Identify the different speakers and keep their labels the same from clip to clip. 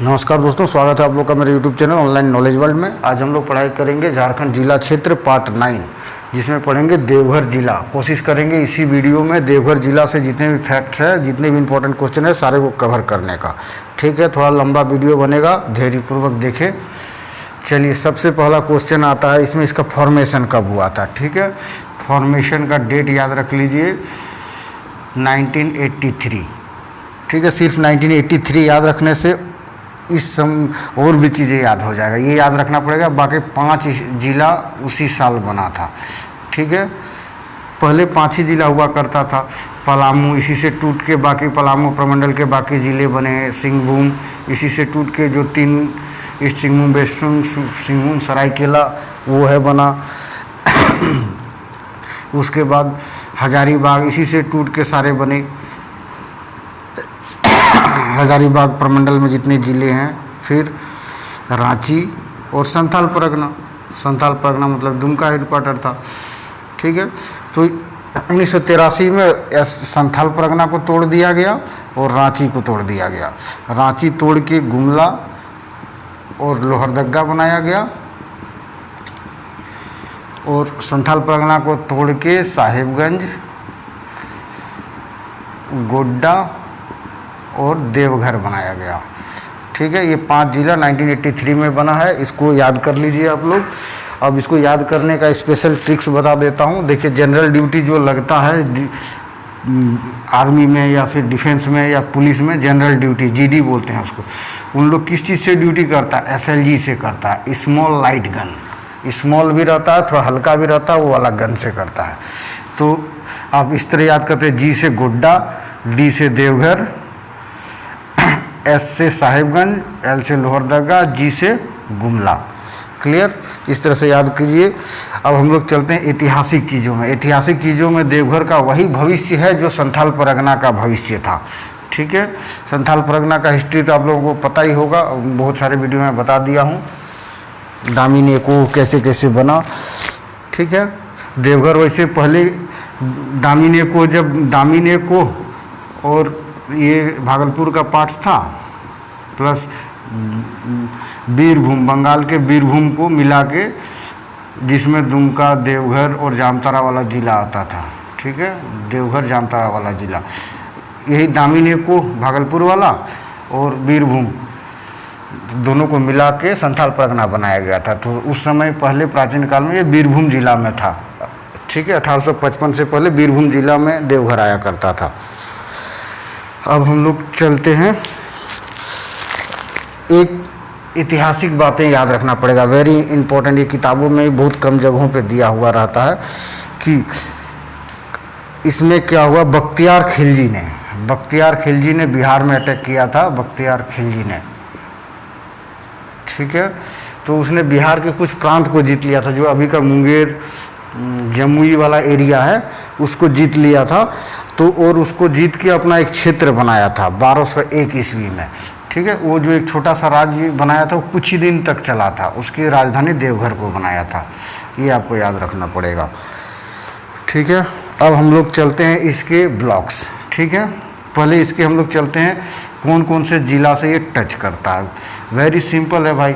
Speaker 1: नमस्कार दोस्तों, स्वागत है आप लोग का मेरे YouTube channel online knowledge world में। आज हम लोग पढ़ाई करेंगे झारखंड जिला क्षेत्र पार्ट 9, जिसमें पढ़ेंगे देवघर जिला। कोशिश करेंगे इसी वीडियो में देवघर जिला से जितने भी फैक्ट्स है, जितने भी इंपॉर्टेंट क्वेश्चन है, सारे को कवर करने का। ठीक है, थोड़ा लंबा वीडियो बनेगा, धैर्यपूर्वक देखें। चलिए, सबसे पहला क्वेश्चन आता है इसमें, इसका फॉर्मेशन कब हुआ था। ठीक है, फॉर्मेशन का डेट याद रख लीजिए 1983। ठीक है, सिर्फ 1983 याद रखने से इस और भी चीज़ें याद हो जाएगा, ये याद रखना पड़ेगा। बाकी 5 जिला उसी साल बना था। ठीक है, पहले 5 ही जिला हुआ करता था। पलामू इसी से टूट के बाकी पलामू प्रमंडल के बाकी ज़िले बने। सिंहभूम इसी से टूट के जो 3 ईस्ट सिंहभूम, वेस्ट सिंहभूम, सरायकेला वो है बना। उसके बाद हजारीबाग इसी से टूट के सारे बने। हजारीबाग प्रमंडल में जितने ज़िले हैं, फिर रांची और संथाल परगना। संथाल परगना मतलब दुमका हेडक्वार्टर था। ठीक है, तो 1983 में संथाल परगना को तोड़ दिया गया और रांची को तोड़ दिया गया। रांची तोड़ के गुमला और लोहरदगा बनाया गया और संथाल परगना को तोड़ के साहिबगंज, गोड्डा और देवघर बनाया गया। ठीक है, ये 5 जिला 1983 में बना है। इसको याद कर लीजिए आप लोग। अब इसको याद करने का स्पेशल ट्रिक्स बता देता हूँ। देखिए, जनरल ड्यूटी जो लगता है आर्मी में या फिर डिफेंस में या पुलिस में, जनरल ड्यूटी जीडी बोलते हैं उसको। उन लोग किस चीज़ से ड्यूटी करता है? SLG से करता है, स्मॉल लाइट गन। स्मॉल भी रहता है, थोड़ा हल्का भी रहता है, वो वाला गन से करता है। तो आप इस तरह याद करते हैं, G से गोड्डा, D से देवघर, S से साहिबगंज, L से लोहरदगा, G से गुमला। क्लियर? इस तरह से याद कीजिए। अब हम लोग चलते हैं ऐतिहासिक चीज़ों में। ऐतिहासिक चीज़ों में देवघर का वही भविष्य है जो संथाल परगना का भविष्य था। ठीक है, संथाल परगना का हिस्ट्री तो आप लोगों को पता ही होगा, बहुत सारे वीडियो में बता दिया हूँ। दामिनी को कैसे कैसे बना। ठीक है, देवघर वैसे पहले दामिनी को और ये भागलपुर का पार्ट था, प्लस बीरभूम, बंगाल के बीरभूम को मिला के, जिसमें दुमका, देवघर और जामताड़ा वाला ज़िला आता था। ठीक है, देवघर जामताड़ा वाला ज़िला, यही दामिनी को भागलपुर वाला और बीरभूम दोनों को मिला के संथाल परगना बनाया गया था। तो उस समय पहले प्राचीन काल में ये बीरभूम जिला में था। ठीक है, 1855 से पहले बीरभूम जिला में देवघर आया करता था। अब हम लोग चलते हैं, एक ऐतिहासिक बातें याद रखना पड़ेगा, वेरी इंपॉर्टेंट। ये किताबों में बहुत कम जगहों पे दिया हुआ रहता है कि इसमें क्या हुआ। बख्तियार खिलजी ने बिहार में अटैक किया था। बख्तियार खिलजी ने, ठीक है, तो उसने बिहार के कुछ प्रांत को जीत लिया था, जो अभी का मुंगेर, जमुई वाला एरिया है, उसको जीत लिया था। तो और उसको जीत के अपना एक क्षेत्र बनाया था 1201 ईस्वी में। ठीक है, वो जो एक छोटा सा राज्य बनाया था वो कुछ ही दिन तक चला था। उसकी राजधानी देवघर को बनाया था, ये आपको याद रखना पड़ेगा। ठीक है, अब हम लोग चलते हैं इसके ब्लॉक्स। ठीक है, पहले इसके हम लोग चलते हैं कौन कौन से जिला से ये टच करता है। वेरी सिंपल है भाई,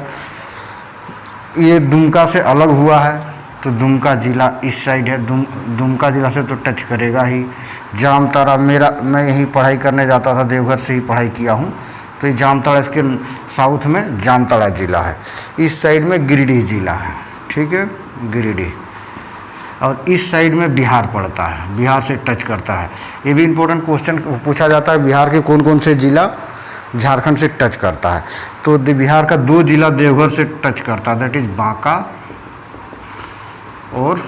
Speaker 1: ये दुमका से अलग हुआ है तो दुमका जिला इस साइड है, दुमका जिला से तो टच करेगा ही। जामताड़ा, मैं यहीं पढ़ाई करने जाता था, देवघर से ही पढ़ाई किया हूँ, तो ये जामताड़ा इसके साउथ में जामताड़ा जिला है। इस साइड में गिरिडीह जिला है। ठीक है, गिरिडीह, और इस साइड में बिहार पड़ता है, बिहार से टच करता है। ये भी इम्पोर्टेंट क्वेश्चन पूछा जाता है, बिहार के कौन कौन से जिला झारखंड से टच करता है। तो बिहार का 2 जिला देवघर से टच करता है, दैट इज बांका और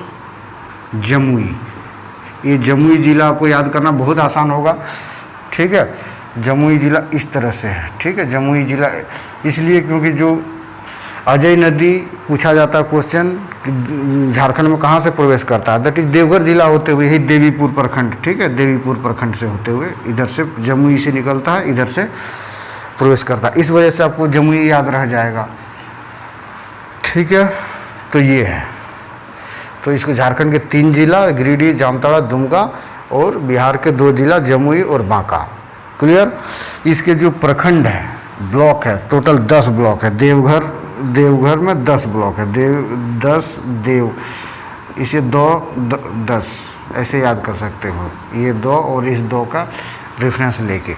Speaker 1: जमुई। ये जमुई जिला आपको याद करना बहुत आसान होगा। ठीक है, जमुई जिला इस तरह से है। ठीक है, जमुई जिला इसलिए क्योंकि जो अजय नदी पूछा जाता है क्वेश्चन कि झारखंड में कहाँ से प्रवेश करता है, दैट इज देवघर जिला होते हुए ही देवीपुर प्रखंड। ठीक है, देवीपुर प्रखंड से होते हुए इधर से जमुई से निकलता है, इधर से प्रवेश करता है। इस वजह से आपको जमुई याद रह जाएगा। ठीक है, तो ये है, तो इसको झारखंड के 3 जिला गिरिडीह, जामताड़ा, दुमका और बिहार के 2 जिला जमुई और बांका। क्लियर। इसके जो प्रखंड है ब्लॉक है, टोटल 10 ब्लॉक है। देवघर में 10 ब्लॉक है, 10 इसे 10 ऐसे याद कर सकते हो, ये 2 और इस 2 का रेफरेंस लेके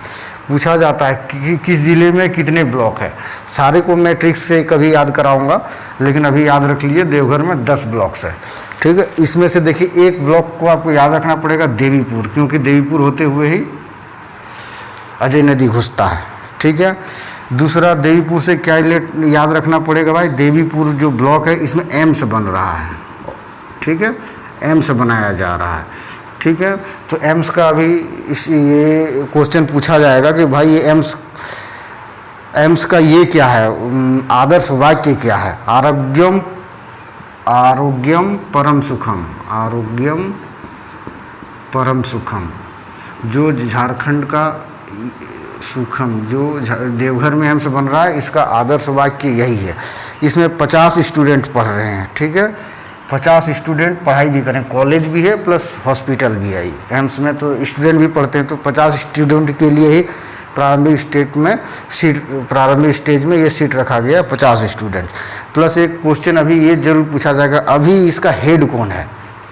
Speaker 1: पूछा जाता है कि किस ज़िले में कितने ब्लॉक है। सारे को मैं ट्रिक्स से कभी याद कराऊंगा, लेकिन अभी याद रख लीजिए देवघर में 10 ब्लॉक्स है, ठीक है। इसमें से देखिए एक ब्लॉक को आपको याद रखना पड़ेगा देवीपुर, क्योंकि देवीपुर होते हुए ही अजय नदी घुसता है, ठीक है। दूसरा देवीपुर से क्या याद रखना पड़ेगा भाई, देवीपुर जो ब्लॉक है इसमें एम्स बन रहा है, ठीक है, एम्स बनाया जा रहा है, ठीक है। तो एम्स का अभी ये क्वेश्चन पूछा जाएगा कि भाई ये एम्स का ये क्या है, आदर्श वाक्य क्या है। आरोग्यम परम सुखम, आरोग्यम परम सुखम, जो झारखंड का सुखम, जो देवघर में एम्स बन रहा है, इसका आदर्श वाक्य यही है। इसमें 50 स्टूडेंट पढ़ रहे हैं, ठीक है, 50 स्टूडेंट पढ़ाई भी करें, कॉलेज भी है प्लस हॉस्पिटल भी है। एम्स में तो स्टूडेंट भी पढ़ते हैं, तो 50 स्टूडेंट के लिए ही प्रारंभिक स्टेज में ये सीट रखा गया, 50 स्टूडेंट। प्लस एक क्वेश्चन अभी ये जरूर पूछा जाएगा, अभी इसका हेड कौन है,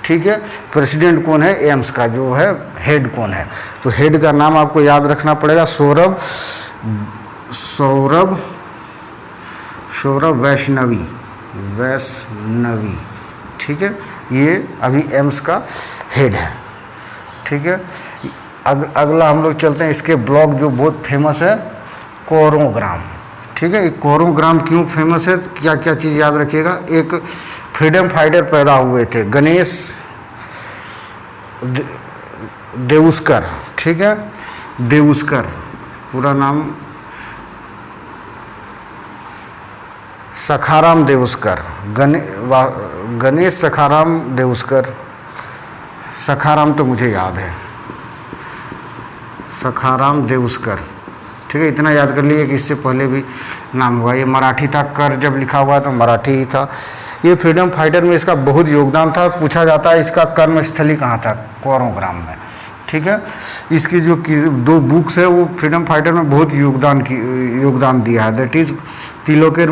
Speaker 1: ठीक है, प्रेसिडेंट कौन है एम्स का, जो है हेड कौन है। तो हेड का नाम आपको याद रखना पड़ेगा, सौरभ वैष्णवी, ठीक है, ये अभी एम्स का हेड है, ठीक है। अगला हम लोग चलते हैं, इसके ब्लॉक जो बहुत फेमस है कोरोग्राम, ठीक है। कोरोग्राम क्यों फेमस है, क्या क्या चीज़ याद रखिएगा। एक फ्रीडम फाइटर पैदा हुए थे, गणेश देउस्कर, ठीक है, देउस्कर, पूरा नाम सखाराम देउस्कर, गणेश सखाराम देउस्कर, सखाराम तो मुझे याद है, सखाराम देउस्कर, ठीक है, इतना याद कर लीजिए कि इससे पहले भी नाम हुआ। ये मराठी था, कर जब लिखा हुआ तो मराठी ही था। ये फ्रीडम फाइटर में इसका बहुत योगदान था। पूछा जाता है इसका कर्मस्थली कहाँ था, कोरोग्राम में, ठीक है। इसकी जो 2 बुक्स है वो फ्रीडम फाइटर में बहुत योगदान दिया है, दैट इज तिलोकेर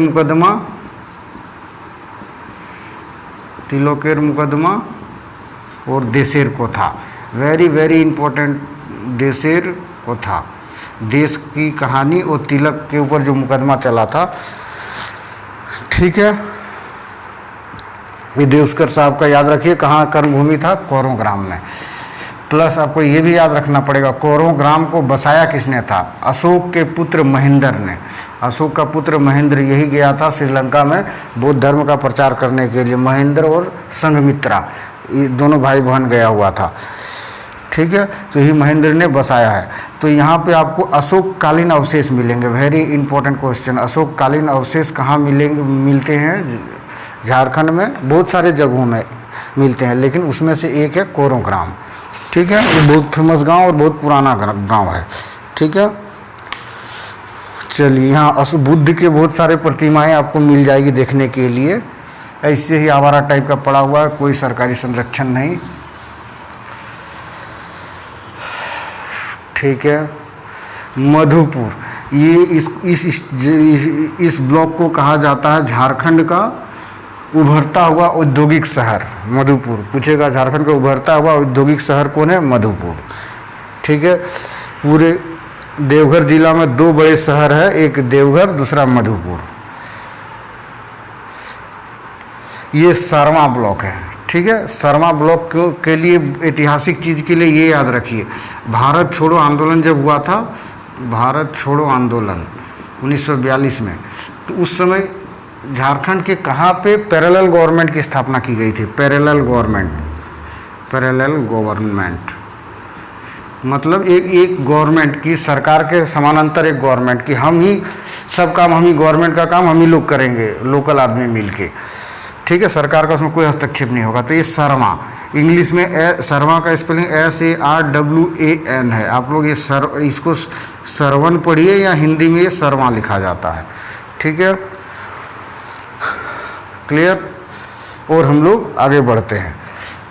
Speaker 1: मुकदमा और देशेर कोथा, वेरी वेरी इंपॉर्टेंट। देशेर कोथा, देश की कहानी और तिलक के ऊपर जो मुकदमा चला था, ठीक है। ये देउस्कर साहब का याद रखिए, कहाँ कर्मभूमि था, कोरोग्राम में। प्लस आपको ये भी याद रखना पड़ेगा, कोरोग्राम को बसाया किसने था, अशोक के पुत्र महेंद्र ने। अशोक का पुत्र महेंद्र यही गया था श्रीलंका में बौद्ध धर्म का प्रचार करने के लिए। महेंद्र और संघमित्रा, ये दोनों भाई बहन गया हुआ था, ठीक है। तो यही महेंद्र ने बसाया है। तो यहाँ पे आपको अशोक कालीन अवशेष मिलेंगे, वेरी इंपॉर्टेंट क्वेश्चन। अशोक कालीन अवशेष कहाँ मिलते हैं, झारखंड में बहुत सारे जगहों में मिलते हैं, लेकिन उसमें से एक है कोरोग्राम, ठीक है। ये बहुत फेमस गांव और बहुत पुराना गांव है, ठीक है। चलिए, यहाँ बुद्ध के बहुत सारे प्रतिमाएं आपको मिल जाएगी देखने के लिए। ऐसे ही आवारा टाइप का पड़ा हुआ है, कोई सरकारी संरक्षण नहीं, ठीक है। मधुपुर, ये इस ब्लॉक को कहा जाता है झारखंड का उभरता हुआ औद्योगिक शहर, मधुपुर। पूछेगा झारखंड का उभरता हुआ औद्योगिक शहर कौन है, मधुपुर, ठीक है। पूरे देवघर जिला में 2 बड़े शहर है, एक देवघर, दूसरा मधुपुर। ये सरमा ब्लॉक है, ठीक है। सरमा ब्लॉक के लिए ऐतिहासिक चीज़ के लिए ये याद रखिए, भारत छोड़ो आंदोलन जब हुआ था, भारत छोड़ो आंदोलन 1942 में, तो उस समय झारखंड के कहाँ पे पैरेलल गवर्नमेंट की स्थापना की गई थी। पैरेलल गवर्नमेंट मतलब एक गवर्नमेंट की, सरकार के समानांतर एक गवर्नमेंट की, हम ही सब काम, हम ही गवर्नमेंट का काम हम ही लोग करेंगे, लोकल आदमी मिलके, ठीक है। सरकार का उसमें कोई हस्तक्षेप नहीं होगा। तो ये सरमा, इंग्लिश में सरमा का स्पेलिंग SARWAN है। आप लोग ये इसको सरवन पढ़िए, या हिंदी में ये सरमा लिखा जाता है, ठीक है, क्लियर। और हम लोग आगे बढ़ते हैं।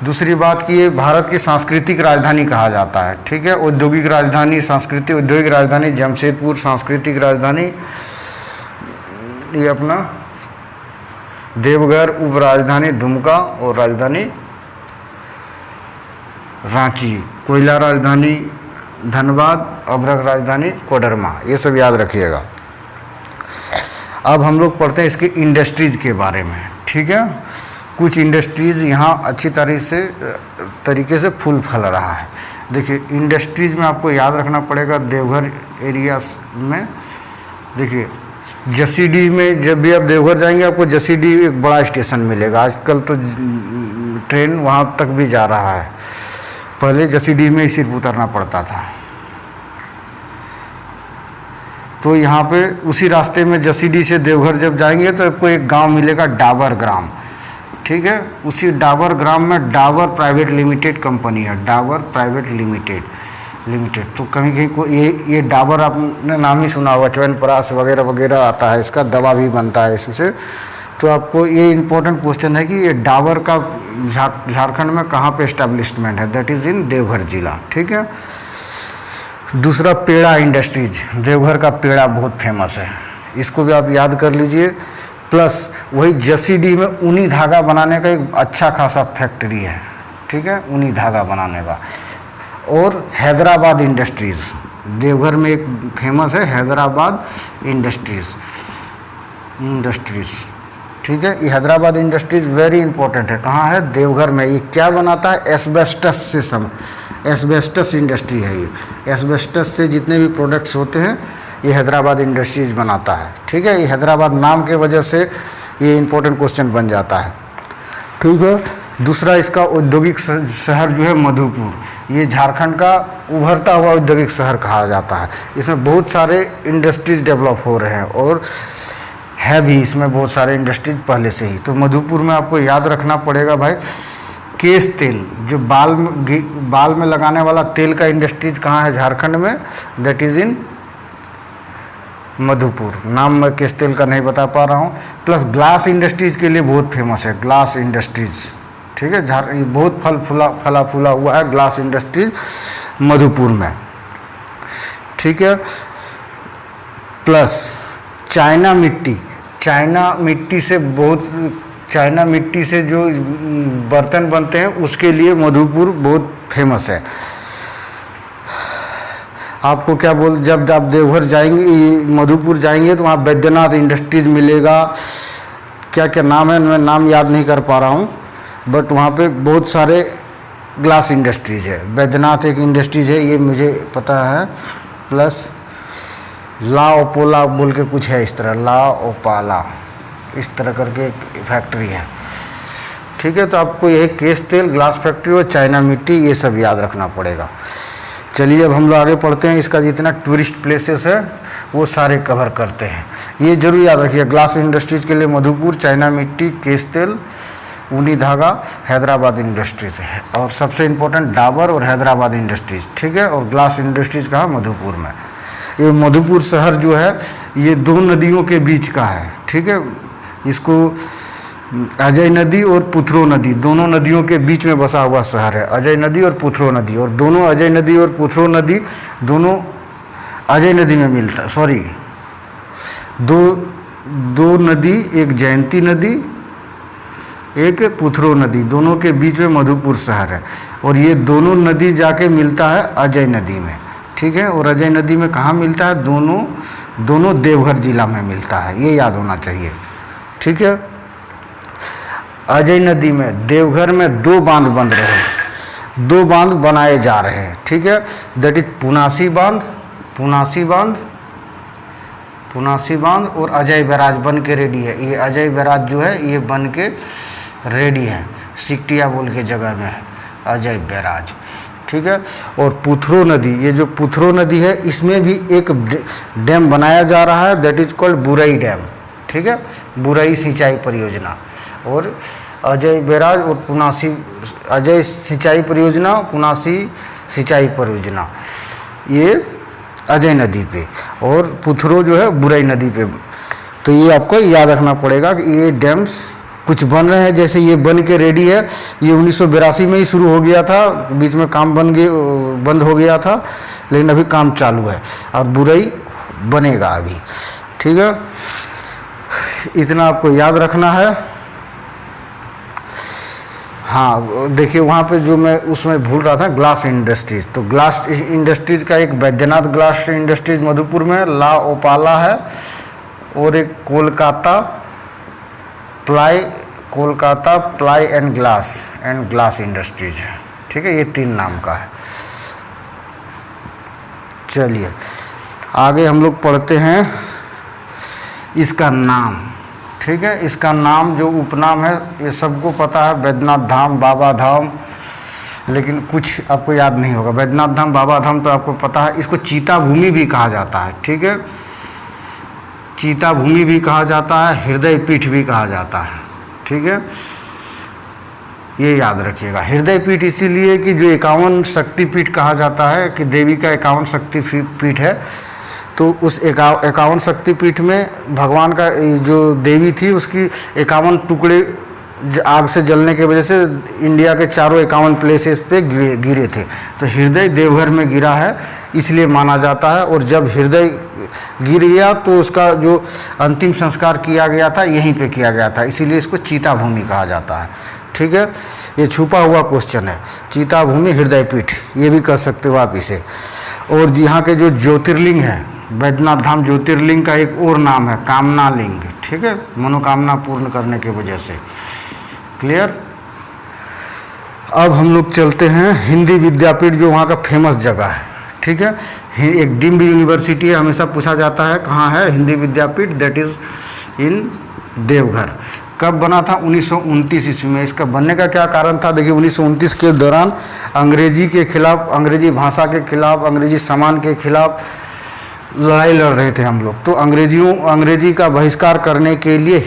Speaker 1: दूसरी बात कि ये भारत की सांस्कृतिक राजधानी कहा जाता है, ठीक है। औद्योगिक राजधानी, सांस्कृतिक औद्योगिक राजधानी जमशेदपुर, सांस्कृतिक राजधानी ये अपना देवघर, उप राजधानी दुमका और राजधानी रांची, कोयला राजधानी धनबाद, अभ्रक राजधानी कोडरमा, ये सब याद रखिएगा। अब हम लोग पढ़ते हैं इसके इंडस्ट्रीज़ के बारे में, ठीक है। कुछ इंडस्ट्रीज़ यहाँ अच्छी तरीके से फूल फल रहा है। देखिए इंडस्ट्रीज़ में आपको याद रखना पड़ेगा देवघर एरिया में। देखिए जसीडीह में जब भी आप देवघर जाएंगे आपको जसीडीह एक बड़ा स्टेशन मिलेगा। आजकल तो ट्रेन वहाँ तक भी जा रहा है, पहले जसीडीह में ही सिर्फ उतरना पड़ता था। तो यहाँ पे उसी रास्ते में जसीडीह से देवघर जब जाएंगे तो आपको एक गांव मिलेगा डाबर ग्राम, ठीक है। उसी डाबर ग्राम में डाबर प्राइवेट लिमिटेड कंपनी है, डाबर प्राइवेट लिमिटेड। तो कहीं कहीं को ये डाबर आपने नाम ही सुना होगा, च्यवनप्राश वगैरह वगैरह आता है, इसका दवा भी बनता है इससे। तो आपको ये इम्पोर्टेंट क्वेश्चन है कि ये डाबर का झारखंड में कहाँ पे इस्टेब्लिशमेंट है, दैट इज़ इन देवघर जिला, ठीक है। दूसरा पेड़ा इंडस्ट्रीज, देवघर का पेड़ा बहुत फेमस है, इसको भी आप याद कर लीजिए। प्लस वही जसीडीह में ऊनी धागा बनाने का एक अच्छा खासा फैक्ट्री है, ठीक है, ऊनी धागा बनाने का। और हैदराबाद इंडस्ट्रीज़, देवघर में एक फेमस है हैदराबाद इंडस्ट्रीज़, ठीक है। ये हैदराबाद इंडस्ट्रीज़ वेरी इंपॉर्टेंट है, कहाँ है, देवघर में। ये क्या बनाता है, एस्बेस्टस से एस्बेस्टस इंडस्ट्री है ये। एस्बेस्टस से जितने भी प्रोडक्ट्स होते हैं ये हैदराबाद इंडस्ट्रीज़ बनाता है, ठीक है। ये हैदराबाद नाम के वजह से ये इंपॉर्टेंट क्वेश्चन बन जाता है, ठीक है। दूसरा इसका औद्योगिक शहर जो है मधुपुर, ये झारखंड का उभरता हुआ औद्योगिक शहर कहा जाता है। इसमें बहुत सारे इंडस्ट्रीज डेवलप हो रहे हैं और है भी इसमें बहुत सारे इंडस्ट्रीज पहले से ही। तो मधुपुर में आपको याद रखना पड़ेगा भाई, केश तेल जो बाल में लगाने वाला तेल का इंडस्ट्रीज कहाँ है झारखंड में, दैट इज़ इन मधुपुर। नाम मैं केश तेल का नहीं बता पा रहा हूँ। प्लस ग्लास इंडस्ट्रीज़ के लिए बहुत फेमस है ग्लास इंडस्ट्रीज़, ठीक है। ये बहुत फला फूला हुआ है ग्लास इंडस्ट्रीज मधुपुर में, ठीक है। प्लस चाइना मिट्टी से जो बर्तन बनते हैं उसके लिए मधुपुर बहुत फेमस है। आपको क्या जब आप देवघर जाएंगे, मधुपुर जाएंगे तो वहाँ बैद्यनाथ इंडस्ट्रीज मिलेगा। क्या क्या नाम है, मैं नाम याद नहीं कर पा रहा हूँ, बट वहाँ पे बहुत सारे ग्लास इंडस्ट्रीज़ है। बैद्यनाथ एक इंडस्ट्रीज़ है, ये मुझे पता है। प्लस ला ओपोला बोल के कुछ है इस तरह, ला ओपाला इस तरह करके एक फैक्ट्री है, ठीक है। तो आपको यही केश तेल, ग्लास फैक्ट्री और चाइना मिट्टी ये सब याद रखना पड़ेगा। चलिए अब हम लोग आगे पढ़ते हैं। इसका जितना टूरिस्ट प्लेसेस है वो सारे कवर करते हैं। ये जरूर याद रखिए, ग्लास इंडस्ट्रीज़ के लिए मधुपुर, चाइना मिट्टी, केश तेल, ऊनी धागा, हैदराबाद इंडस्ट्रीज़ है। और सबसे इम्पोर्टेंट डाबर और हैदराबाद इंडस्ट्रीज़, ठीक है। और ग्लास इंडस्ट्रीज़ कहाँ, मधुपुर में। ये मधुपुर शहर जो है ये दो नदियों के बीच का है, ठीक है। इसको अजय नदी और पुथरो नदी, दोनों नदियों के बीच में बसा हुआ शहर है, अजय नदी और पुथरो नदी। और दोनों अजय नदी और पुथरो नदी दोनों अजय नदी में मिलता, सॉरी दो नदी, एक जयंती नदी, एक पुथरो नदी, दोनों के बीच में मधुपुर शहर है। और ये दोनों नदी जाके मिलता है अजय नदी में, ठीक है। और अजय नदी में कहाँ मिलता है, दोनों देवघर जिला में मिलता है, ये याद होना चाहिए, ठीक है। अजय नदी में देवघर में दो बांध बन रहे हैं, दो बांध बनाए जा रहे हैं, ठीक है। दैट इज पुनासी बांध और अजय बैराज बन के रेडी है। ये अजय बैराज जो है ये बन के रेडी है, सिकटिया बोल के जगह में है अजय बैराज, ठीक है। और पुथरो नदी, ये जो पुथरो नदी है इसमें भी एक डैम बनाया जा रहा है, दैट इज कॉल्ड बुरई डैम, ठीक है, बुरई सिंचाई परियोजना। और अजय बैराज और पुनासी, अजय सिंचाई परियोजना, पुनासी सिंचाई परियोजना, ये अजय नदी पे, और पुथरो जो है बुरई नदी पे। तो ये आपको याद रखना पड़ेगा कि ये डैम्स कुछ बन रहे हैं, जैसे ये बन के रेडी है। ये 1982 में ही शुरू हो गया था, बीच में काम बंद हो गया था, लेकिन अभी काम चालू है और बुरई बनेगा अभी। ठीक है, इतना आपको याद रखना है। हाँ देखिए, वहाँ पे जो मैं उसमें भूल रहा था, ग्लास इंडस्ट्रीज, तो ग्लास इंडस्ट्रीज का एक बैद्यनाथ ग्लास इंडस्ट्रीज मधुपुर में, ला ओपाला है, और एक Kolkata ply and glass industries है। ठीक है, ये 3 नाम का है। चलिए आगे हम लोग पढ़ते हैं इसका नाम। ठीक है, इसका नाम जो उपनाम है ये सबको पता है, बैद्यनाथ धाम, बाबा धाम, लेकिन कुछ आपको याद नहीं होगा। बैद्यनाथ धाम, बाबा धाम तो आपको पता है। इसको चीता भूमि भी कहा जाता है। ठीक है, चीता भूमि भी कहा जाता है, हृदय पीठ भी कहा जाता है। ठीक है, ये याद रखिएगा। हृदय पीठ इसीलिए कि जो 51 शक्तिपीठ कहा जाता है कि देवी का 51 शक्तिपीठ है, तो उस 51 शक्तिपीठ में भगवान का जो देवी थी उसकी 51 टुकड़े आग से जलने की वजह से इंडिया के चारों 51 प्लेसेस पे गिरे थे। तो हृदय देवघर में गिरा है, इसलिए माना जाता है। और जब हृदय गिर गया तो उसका जो अंतिम संस्कार किया गया था यहीं पे किया गया था, इसीलिए इसको चीता भूमि कहा जाता है। ठीक है, ये छुपा हुआ क्वेश्चन है, चीता भूमि हृदय पीठ, ये भी कर सकते हो आप इसे। और यहाँ के जो ज्योतिर्लिंग है, बैद्यनाथ धाम ज्योतिर्लिंग का एक और नाम है कामना लिंग। ठीक है, मनोकामना पूर्ण करने की वजह से। क्लियर। अब हम लोग चलते हैं हिंदी विद्यापीठ, जो वहाँ का फेमस जगह है। ठीक है, एक डिम्ड यूनिवर्सिटी है, हमेशा पूछा जाता है कहाँ है हिंदी विद्यापीठ, दैट इज़ इन देवघर। कब बना था? 1929 ईस्वी में। इसका बनने का क्या कारण था? देखिए 1929 के दौरान अंग्रेजी के खिलाफ, अंग्रेजी भाषा के खिलाफ, अंग्रेजी सामान के खिलाफ लड़ाई लड़ रहे थे हम लोग। तो अंग्रेजी का बहिष्कार करने के लिए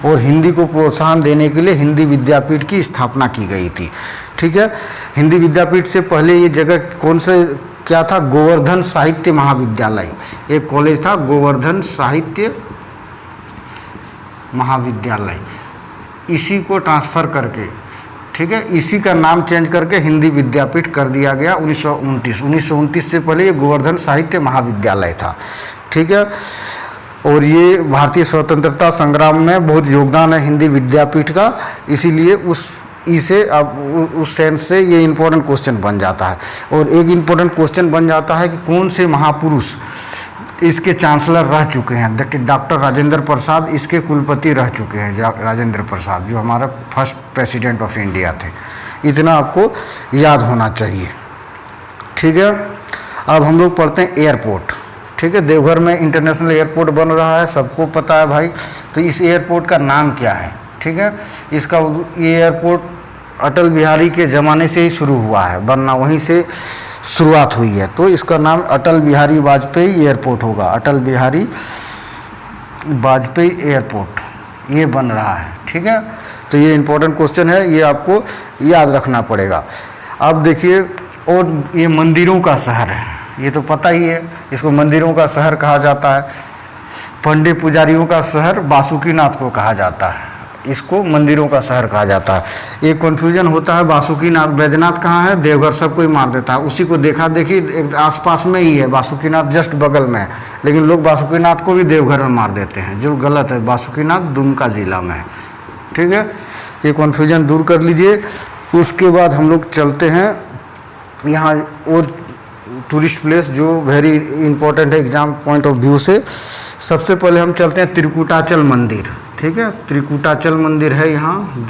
Speaker 1: और हिंदी को प्रोत्साहन देने के लिए हिंदी विद्यापीठ की स्थापना की गई थी। ठीक है, हिंदी विद्यापीठ से पहले ये जगह कौन से क्या था? गोवर्धन साहित्य महाविद्यालय, एक कॉलेज था गोवर्धन साहित्य महाविद्यालय। इसी को ट्रांसफ़र करके, ठीक है, इसी का नाम चेंज करके हिंदी विद्यापीठ कर दिया गया 1929 से पहले ये गोवर्धन साहित्य महाविद्यालय था। ठीक है, और ये भारतीय स्वतंत्रता संग्राम में बहुत योगदान है हिंदी विद्यापीठ का, इसीलिए उस सेंस से ये इम्पोर्टेंट क्वेश्चन बन जाता है। और एक इम्पोर्टेंट क्वेश्चन बन जाता है कि कौन से महापुरुष इसके चांसलर रह चुके हैं। डॉक्टर राजेंद्र प्रसाद इसके कुलपति रह चुके हैं, राजेंद्र प्रसाद जो हमारा फर्स्ट प्रेसिडेंट ऑफ इंडिया थे। इतना आपको याद होना चाहिए। ठीक है, अब हम लोग पढ़ते हैं एयरपोर्ट। ठीक है, देवघर में इंटरनेशनल एयरपोर्ट बन रहा है, सबको पता है भाई। तो इस एयरपोर्ट का नाम क्या है? ठीक है, ये एयरपोर्ट अटल बिहारी के ज़माने से ही शुरू हुआ है बनना, वहीं से शुरुआत हुई है। तो इसका नाम अटल बिहारी वाजपेयी एयरपोर्ट होगा। अटल बिहारी वाजपेयी एयरपोर्ट ये बन रहा है। ठीक है, तो ये इम्पोर्टेंट क्वेश्चन है, ये आपको याद रखना पड़ेगा। अब देखिए, और ये मंदिरों का शहर है, ये तो पता ही है, इसको मंदिरों का शहर कहा जाता है। पंडित पुजारियों का शहर बासुकीनाथ को कहा जाता है, इसको मंदिरों का शहर कहा जाता है। एक कन्फ्यूजन होता है, बासुकीनाथ बैद्यनाथ कहाँ है? देवघर सबको ही मार देता है, उसी को देखा देखी एक आसपास में ही है, बासुकीनाथ जस्ट बगल में है, लेकिन लोग बासुकीनाथ को भी देवघर में मार देते हैं, जो गलत है। बासुकीनाथ दुमका जिला में है। ठीक है, ये कन्फ्यूजन दूर कर लीजिए। उसके बाद हम लोग चलते हैं यहाँ और टूरिस्ट प्लेस जो वेरी इंपॉर्टेंट है एग्जाम पॉइंट ऑफ व्यू से। सबसे पहले हम चलते हैं त्रिकुटाचल मंदिर। ठीक है, त्रिकुटाचल मंदिर है यहाँ।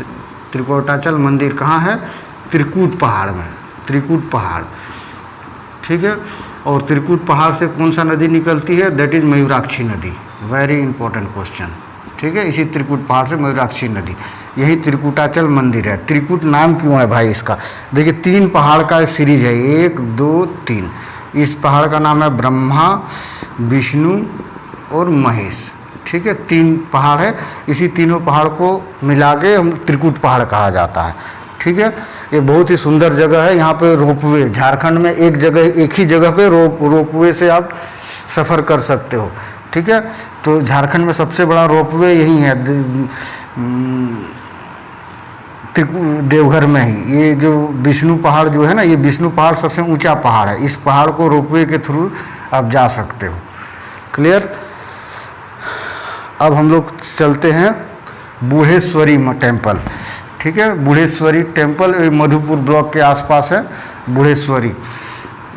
Speaker 1: त्रिकुटाचल मंदिर कहाँ है? त्रिकूट पहाड़ में, त्रिकूट पहाड़। ठीक है, और त्रिकूट पहाड़ से कौन सा नदी निकलती है? दैट इज़ मयूराक्षी नदी। Very important question. ठीक है, इसी त्रिकूट पहाड़ से मयूराक्षी नदी, यही त्रिकुटाचल मंदिर है। त्रिकूट नाम क्यों है भाई इसका? देखिए 3 पहाड़ का सीरीज है, 1 2 3। इस पहाड़ का नाम है ब्रह्मा, विष्णु और महेश। ठीक है, 3 पहाड़ है, इसी तीनों पहाड़ को मिला के हम त्रिकूट पहाड़ कहा जाता है। ठीक है, ये बहुत ही सुंदर जगह है। यहाँ पे रोपवे, झारखंड में एक ही जगह पे रोपवे से आप सफ़र कर सकते हो। ठीक है, तो झारखंड में सबसे बड़ा रोपवे यही है, देवघर में ही। ये जो विष्णु पहाड़ जो है ना, ये विष्णु पहाड़ सबसे ऊंचा पहाड़ है। इस पहाड़ को रोपवे के थ्रू आप जा सकते हो। क्लियर। अब हम लोग चलते हैं बूढ़ेश्वरी टेम्पल। ठीक है, बूढ़ेश्वरी टेम्पल मधुपुर ब्लॉक के आसपास है बूढ़ेश्वरी।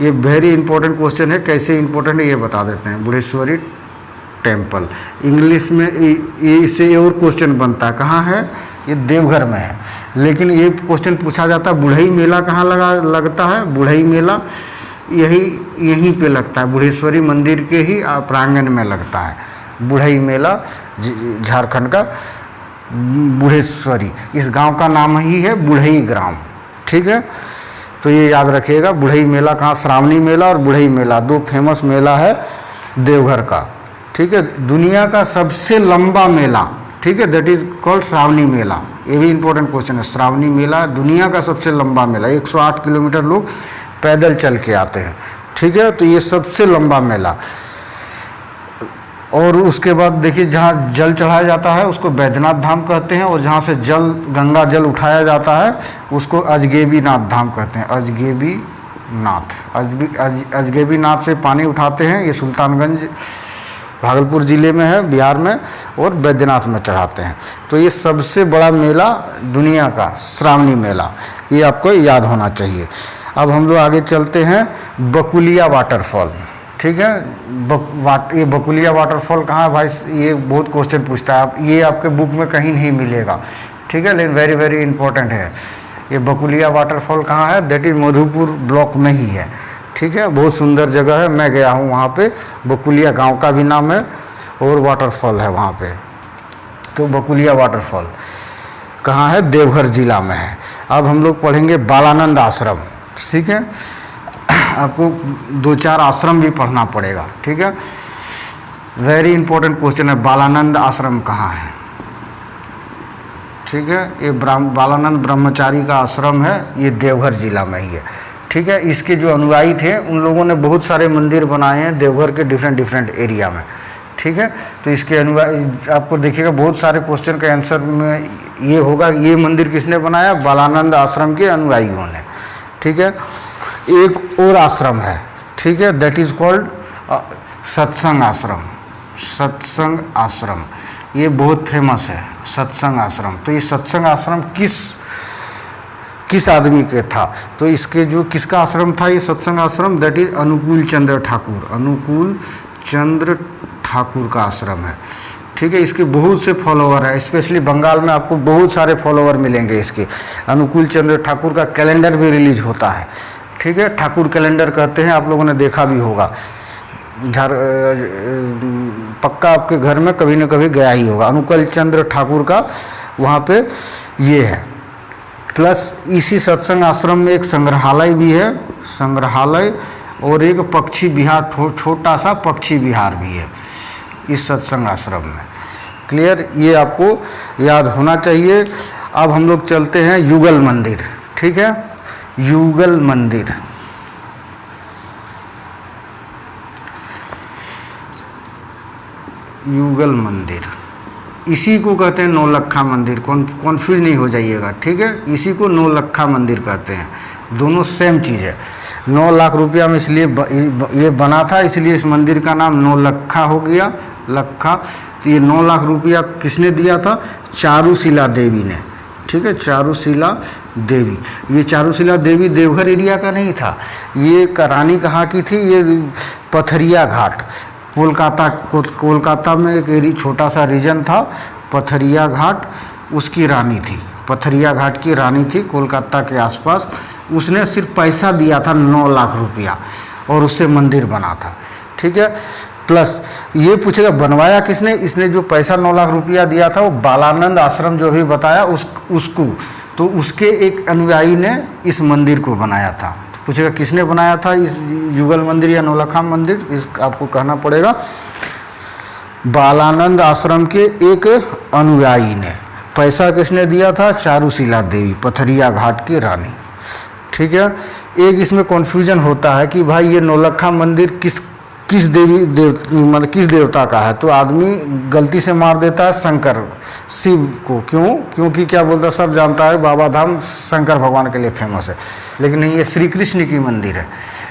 Speaker 1: ये वेरी इंपॉर्टेंट क्वेश्चन है, कैसे इंपॉर्टेंट है ये बता देते हैं। बूढ़ेश्वरी टेम्पल इंग्लिश में ये इससे और क्वेश्चन बनता है, कहाँ है? ये देवघर में है। लेकिन ये क्वेश्चन पूछा जाता है बुढ़ई मेला कहाँ लगता है? बुढ़ई मेला यहीं पे लगता है, बूढ़ेश्वरी मंदिर के ही प्रांगण में लगता है बुढ़ई मेला, झारखंड का बूढ़ेश्वरी। इस गांव का नाम ही है बुढ़ई ग्राम। ठीक है, तो ये याद रखिएगा। बुढ़ई मेला कहाँ? श्रावणी मेला और बुढ़ई मेला दो फेमस मेला है देवघर का। ठीक है, दुनिया का सबसे लंबा मेला, ठीक है, दैट इज कॉल्ड श्रावणी मेला। ये भी इंपॉर्टेंट क्वेश्चन है। श्रावणी मेला दुनिया का सबसे लंबा मेला, 108 किलोमीटर लोग पैदल चल के आते हैं। ठीक है, तो ये सबसे लंबा मेला। और उसके बाद देखिए, जहाँ जल चढ़ाया जाता है उसको बैद्यनाथ धाम कहते हैं, और जहाँ से गंगा जल उठाया जाता है उसको अजगेबी नाथ धाम कहते हैं। अजगेबी नाथ, अजगेबी नाथ से पानी उठाते हैं। ये सुल्तानगंज भागलपुर ज़िले में है, बिहार में, और बैद्यनाथ में चढ़ाते हैं। तो ये सबसे बड़ा मेला दुनिया का श्रावणी मेला, ये आपको याद होना चाहिए। अब हम लोग आगे चलते हैं बकुलिया वाटरफॉल। ठीक है, ये बकुलिया वाटरफॉल कहाँ है भाई? ये बहुत क्वेश्चन पूछता है। आप ये आपके बुक में कहीं नहीं मिलेगा। ठीक है, लेकिन वेरी वेरी इंपॉर्टेंट है। ये बकुलिया वाटरफॉल कहाँ है? दैट इज मधुपुर ब्लॉक में ही है। ठीक है, बहुत सुंदर जगह है, मैं गया हूँ वहाँ पे। बकुलिया गांव का भी नाम है और वाटरफॉल है वहाँ पे। तो बकुलिया वाटरफॉल कहाँ है? देवघर जिला में है। अब हम लोग पढ़ेंगे बालानंद आश्रम। ठीक है, आपको 2-4 आश्रम भी पढ़ना पड़ेगा। ठीक है, वेरी इंपॉर्टेंट क्वेश्चन है, बालानंद आश्रम कहाँ है? ठीक है, ये बालानंद ब्रह्मचारी का आश्रम है, ये देवघर जिला में ही है। ठीक है, इसके जो अनुयायी थे उन लोगों ने बहुत सारे मंदिर बनाए हैं देवघर के डिफरेंट एरिया में। ठीक है, तो इसके अनुयायी आपको देखिएगा बहुत सारे क्वेश्चन के आंसर में ये होगा, ये मंदिर किसने बनाया? बालानंद आश्रम के अनुयायियों ने। ठीक है, एक और आश्रम है, ठीक है, दैट इज कॉल्ड सत्संग आश्रम। सत्संग आश्रम ये बहुत फेमस है, सत्संग आश्रम। तो ये सत्संग आश्रम किस आदमी के था? तो इसके जो किसका आश्रम था ये सत्संग आश्रम? दैट इज अनुकूल चंद्र ठाकुर। अनुकूल चंद्र ठाकुर का आश्रम है। ठीक है, इसके बहुत से फॉलोअर हैं, स्पेशली बंगाल में आपको बहुत सारे फॉलोअर मिलेंगे इसके। अनुकूल चंद्र ठाकुर का कैलेंडर भी रिलीज होता है। ठीक है, ठाकुर कैलेंडर कहते हैं, आप लोगों ने देखा भी होगा। पक्का आपके घर में कभी न कभी गया ही होगा। अनुकूल चंद्र ठाकुर का वहाँ पे ये है। प्लस इसी सत्संग आश्रम में एक संग्रहालय भी है, संग्रहालय, और एक पक्षी विहार, छोटा सा पक्षी विहार भी है इस सत्संग आश्रम में। क्लियर, ये आपको याद होना चाहिए। अब हम लोग चलते हैं युगल मंदिर। ठीक है, युगल मंदिर, युगल मंदिर इसी को कहते हैं नौलखा मंदिर। कॉन्फ्यूज नहीं हो जाइएगा। ठीक है, इसी को नौलखा मंदिर कहते हैं, दोनों सेम चीज़ है। 9 लाख रुपया में इसलिए ये बना था, इसलिए इस मंदिर का नाम नौलखा हो गया, लखा। तो ये 9 लाख रुपया किसने दिया था? चारुशिला देवी ने। ठीक है, चारुशिला देवी। ये चारुशिला देवी देवघर एरिया का नहीं था, ये रानी कहाँ की थी? ये पथरिया घाट, कोलकाता में एक छोटा सा रीजन था पथरिया घाट, उसकी रानी थी। पथरिया घाट की रानी थी कोलकाता के आसपास। उसने सिर्फ पैसा दिया था 9 लाख रुपया और उससे मंदिर बना था। ठीक है, प्लस ये पूछेगा बनवाया किसने? इसने जो पैसा 9 लाख रुपया दिया था वो बालानंद आश्रम जो भी बताया उसको, तो उसके एक अनुयायी ने इस मंदिर को बनाया था। तो पूछेगा किसने बनाया था इस युगल मंदिर या नौलखा मंदिर? इस आपको कहना पड़ेगा बालानंद आश्रम के एक अनुयायी ने। पैसा किसने दिया था? चारुशिला देवी, पथरिया घाट की रानी। ठीक है, एक इसमें कन्फ्यूजन होता है कि भाई ये नौलखा मंदिर किस मतलब किस देवता का है, तो आदमी गलती से मार देता है शंकर, शिव को। क्यों? क्योंकि क्या बोलता है, सब जानता है बाबा धाम शंकर भगवान के लिए फेमस है, लेकिन नहीं, ये श्री कृष्ण की मंदिर है।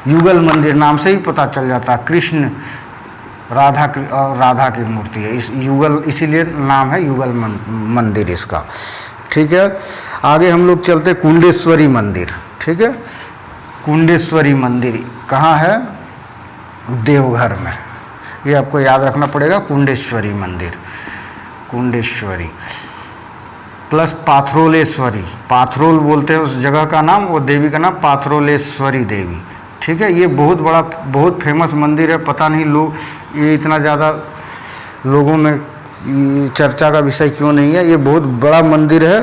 Speaker 1: युगल मंदिर नाम से ही पता चल जाता है, कृष्ण राधा और राधा की मूर्ति है, इस युगल, इसीलिए नाम है युगल मंदिर इसका। ठीक है, आगे हम लोग चलते कुंडेश्वरी मंदिर। ठीक है, कुंडेश्वरी मंदिर कहाँ है? देवघर में। ये आपको याद रखना पड़ेगा, कुंडेश्वरी मंदिर, कुंडेश्वरी प्लस पाथरोलेश्वरी। पाथरोल बोलते हैं उस जगह का नाम, वो देवी का नाम पाथरोलेश्वरी देवी। ठीक है, ये बहुत बड़ा, बहुत फेमस मंदिर है। पता नहीं लोग ये इतना ज़्यादा लोगों में चर्चा का विषय क्यों नहीं है। ये बहुत बड़ा मंदिर है,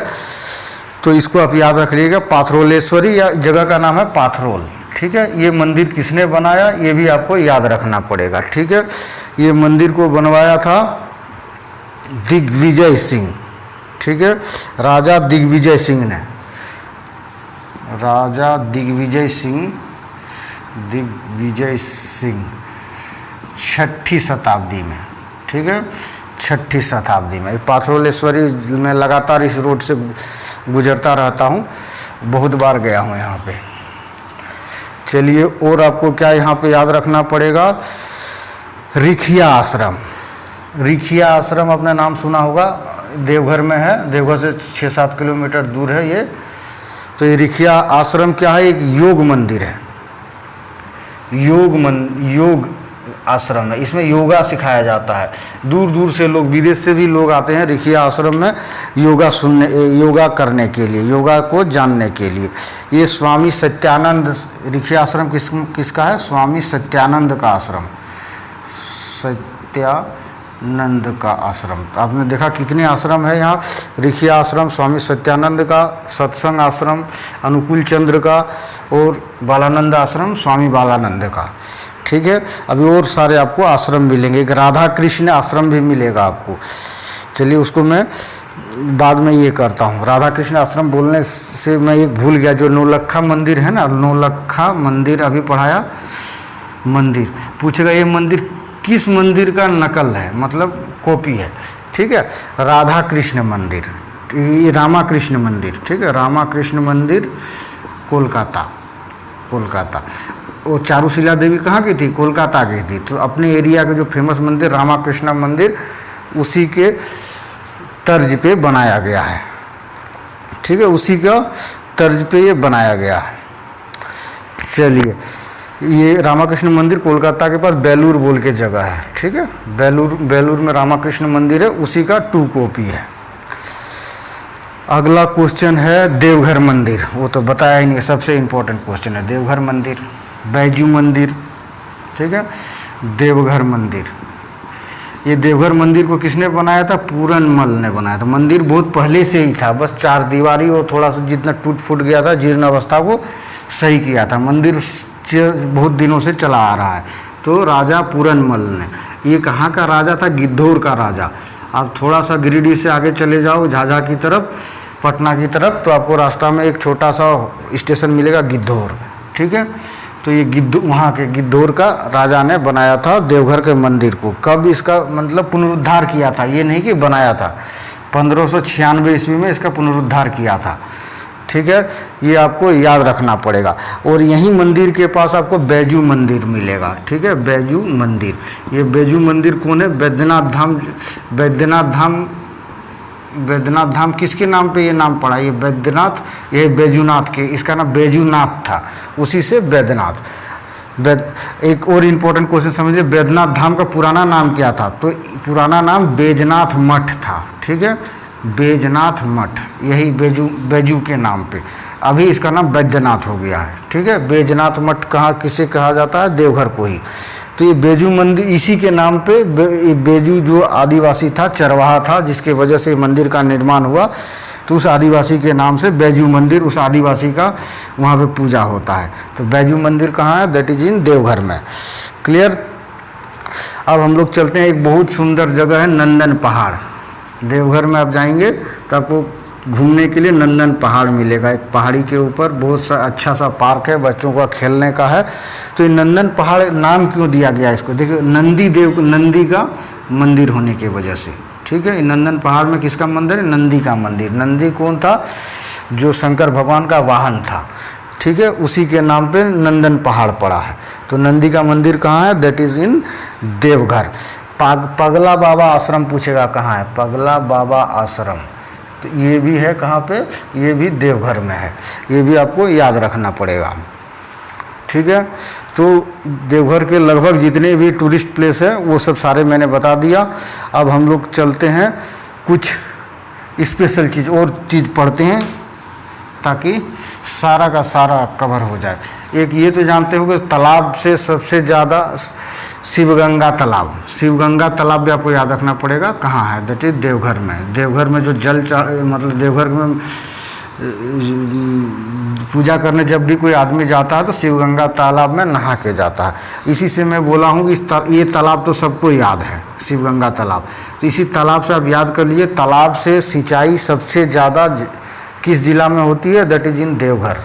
Speaker 1: तो इसको आप याद रख लीजिएगा, पाथरोलेश्वरी, या जगह का नाम है पाथरोल। ठीक है, ये मंदिर किसने बनाया ये भी आपको याद रखना पड़ेगा। ठीक है, ये मंदिर को बनवाया था दिग्विजय सिंह। ठीक है, राजा दिग्विजय सिंह ने, राजा दिग्विजय सिंह, दिग्विजय सिंह 6ठी शताब्दी में। ठीक है, 6ठी शताब्दी में। पाथरोलेश्वरी में लगातार इस रोड से गुजरता रहता हूँ, बहुत बार गया हूँ यहाँ पे। चलिए, और आपको क्या यहाँ पे याद रखना पड़ेगा, रिखिया आश्रम। रिखिया आश्रम आपने नाम सुना होगा, देवघर में है, देवघर से 6-7 किलोमीटर दूर है ये। तो ये रिखिया आश्रम क्या है? एक योग मंदिर है, योग आश्रम है। इसमें योगा सिखाया जाता है। दूर दूर से लोग, विदेश से भी लोग आते हैं रिखिया आश्रम में योगा सुनने, योगा करने के लिए, योगा को जानने के लिए। ये स्वामी सत्यानंद, रिखिया आश्रम किसका है? स्वामी सत्यानंद का आश्रम, सत्यानंद का आश्रम। आपने देखा कितने आश्रम है यहाँ, रिखिया आश्रम, स्वामी सत्यानंद का, सत्संग आश्रम अनुकूल चंद्र का, और बालानंद आश्रम स्वामी बालानंद का। ठीक है, अभी और सारे आपको आश्रम मिलेंगे, एक राधा कृष्ण आश्रम भी मिलेगा आपको। चलिए, उसको मैं बाद में ये करता हूँ। राधा कृष्ण आश्रम बोलने से मैं एक भूल गया, जो नौलखा मंदिर है ना, नौलखा मंदिर अभी पढ़ाया, मंदिर पूछेगा ये मंदिर किस मंदिर का नकल है, मतलब कॉपी है। ठीक है, राधा कृष्ण मंदिर, ये रामा कृष्ण मंदिर। ठीक है, रामा कृष्ण मंदिर कोलकाता, कोलकाता। वो चारुशिला देवी कहाँ की थी? कोलकाता की थी। तो अपने एरिया के जो फेमस मंदिर रामाकृष्ण मंदिर, उसी के तर्ज पे बनाया गया है। ठीक है, उसी का तर्ज पे ये बनाया गया है। चलिए, ये रामाकृष्ण मंदिर कोलकाता के पास बेलूर बोल के जगह है। ठीक है, बेलूर में रामाकृष्ण मंदिर है, उसी का 2 कॉपी है। अगला क्वेश्चन है देवघर मंदिर, वो तो बताया ही नहीं, सबसे इम्पोर्टेंट क्वेश्चन है देवघर मंदिर, बैजू मंदिर। ठीक है, देवघर मंदिर, ये देवघर मंदिर को किसने बनाया था? पूरनमल ने बनाया था। मंदिर बहुत पहले से ही था, बस 4 दीवारी और थोड़ा सा जितना टूट फूट गया था, जीर्ण अवस्था को सही किया था। मंदिर बहुत दिनों से चला आ रहा है। तो राजा पूरनमल ने, ये कहाँ का राजा था? गिद्धौर का राजा। आप थोड़ा सा गिरिडीह से आगे चले जाओ झाझा की तरफ, पटना की तरफ, तो आपको रास्ता में एक छोटा सा स्टेशन मिलेगा गिद्धौर। ठीक है, तो ये वहाँ के गिद्धौर का राजा ने बनाया था देवघर के मंदिर को। कब इसका मतलब पुनरुद्धार किया था, ये नहीं कि बनाया था, 1596 ईस्वी में इसका पुनरुद्धार किया था। ठीक है, ये आपको याद रखना पड़ेगा। और यहीं मंदिर के पास आपको बैजू मंदिर मिलेगा। ठीक है, बैजू मंदिर, ये बैजू मंदिर कौन है? बैद्यनाथ धाम। बैद्यनाथ धाम किसके नाम पे ये नाम पड़ा? ये बैद्यनाथ, ये बैजूनाथ के, इसका नाम बैजूनाथ था, उसी से बैद्यनाथ। एक और इम्पोर्टेंट क्वेश्चन समझिए, बैद्यनाथ धाम का पुराना नाम क्या था? तो पुराना नाम बैजनाथ मठ था। ठीक है, बैजनाथ मठ, यही बैजू के नाम पे, अभी इसका नाम बैद्यनाथ हो गया है। ठीक है, बैजनाथ मठ कहाँ किसे कहा जाता है? देवघर को ही। तो ये बैजू मंदिर इसी के नाम पे, बैजू जो आदिवासी था, चरवाहा था, जिसके वजह से मंदिर का निर्माण हुआ, तो उस आदिवासी के नाम से बैजू मंदिर, उस आदिवासी का वहाँ पे पूजा होता है। तो बैजू मंदिर कहाँ है? दैट इज इन देवघर में। क्लियर। अब हम लोग चलते हैं, एक बहुत सुंदर जगह है नंदन पहाड़। देवघर में आप जाएंगे तो आपको घूमने के लिए नंदन पहाड़ मिलेगा। एक पहाड़ी के ऊपर बहुत सा अच्छा सा पार्क है, बच्चों का खेलने का है। तो ये नंदन पहाड़ नाम क्यों दिया गया इसको, देखिए नंदी का मंदिर होने की वजह से, ठीक है। नंदन पहाड़ में किसका मंदिर है, नंदी का मंदिर। नंदी कौन था, जो शंकर भगवान का वाहन था, ठीक है, उसी के नाम पे नंदन पहाड़ पड़ा है। तो नंदी का मंदिर कहाँ है, दैट इज़ इन देवघर। पगला बाबा आश्रम पूछेगा कहाँ है, पगला बाबा आश्रम, तो ये भी है कहाँ पे, ये भी देवघर में है। ये भी आपको याद रखना पड़ेगा, ठीक है। तो देवघर के लगभग जितने भी टूरिस्ट प्लेस है वो सब सारे मैंने बता दिया। अब हम लोग चलते हैं कुछ स्पेशल चीज़ और चीज़ पढ़ते हैं ताकि सारा का सारा कवर हो जाए। एक ये तो जानते हो कि तालाब से सबसे ज़्यादा शिवगंगा तालाब, शिवगंगा तालाब भी आपको याद रखना पड़ेगा कहाँ है, दैट इज देवघर में। देवघर में जो जल मतलब देवघर में पूजा करने जब भी कोई आदमी जाता है तो शिवगंगा तालाब में नहा के जाता है। इसी से मैं बोला हूँ कि ये तालाब तो सबको याद है, शिवगंगा तालाब। तो इसी तालाब से आप याद कर लिए, तालाब से सिंचाई सबसे ज़्यादा किस जिला में होती है, दैट इज इन देवघर।